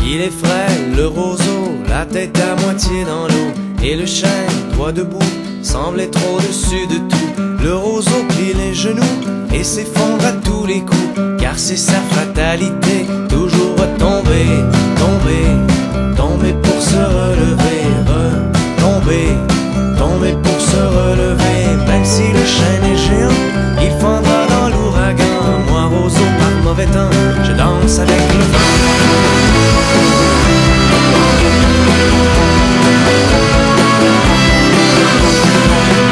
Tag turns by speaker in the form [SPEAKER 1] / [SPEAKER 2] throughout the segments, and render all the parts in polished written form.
[SPEAKER 1] Il est frêle, le roseau, la tête à moitié dans l'eau, et le chêne, droit debout, semble être au-dessus de tout. Le roseau plie les genoux et s'effondre à tous les coups, car c'est sa fatalité, toujours tomber, tomber, tomber pour se relever, retomber, tomber pour se relever. Même si le chêne est géant, il fendra dans l'ouragan. Moi, roseau par mauvais temps, je danse avec le vent.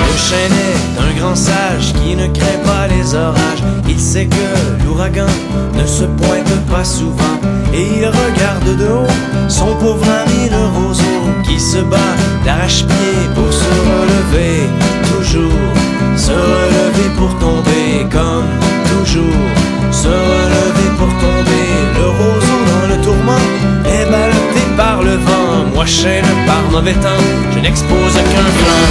[SPEAKER 1] Le chêne est un grand sage qui ne craint pas les orages. Il sait que l'ouragan ne se pointe pas souvent, et il regarde de haut son pauvre ami le roseau qui se bat d'arrache-pied pour se relever. Toujours se relever pour tomber, comme toujours se relever pour tomber. Le roseau dans le tourment est ballotté par le vent. Moi chêne par mauvais temps, je n'expose qu'un flanc.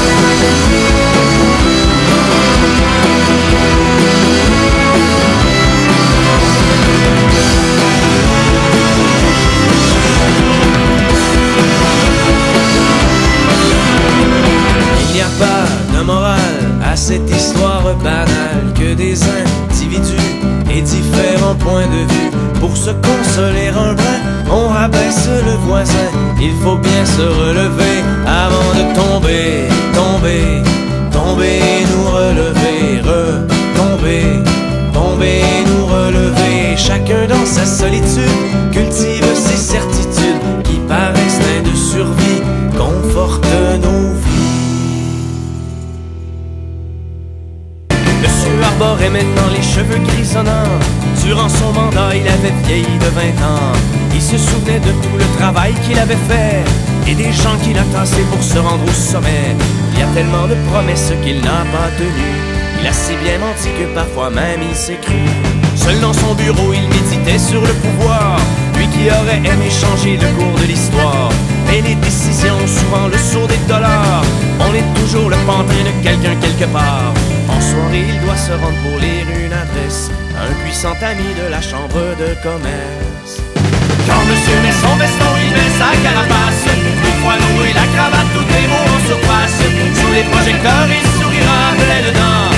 [SPEAKER 1] Il n'y a pas de morale à cette histoire banale, que des individus et différents points de vue. Pour se consoler un brin, on rabaisse le voisin. Il faut bien se relever avant de tomber, tomber, tomber et nous relever, retomber, tomber et nous relever. Chacun dans sa solitude cultive ses certitudes qui par instinct de survie confortent nos vies. Monsieur arborait maintenant les cheveux grisonnants. Durant son mandat, il avait vieilli de 20 ans. Il se souvenait de tout le travail qu'il avait fait et des gens qu'il a tassés pour se rendre au sommet. Il y a tellement de promesses qu'il n'a pas tenues. Il a si bien menti que parfois même il s'est cru. Seul dans son bureau, il méditait sur le pouvoir, lui qui aurait aimé changer le cours de l'histoire. Mais les décisions ont souvent le sourd des dollars. On est toujours le pantin de quelqu'un quelque part. En soirée, il doit se rendre pour lire une adresse à un puissant ami de la chambre de commerce.
[SPEAKER 2] Quand monsieur met son veston, il met sa carapace, le poineau et la cravate, tout est beau en surface. Sous les projecteurs, il sourira plein dedans.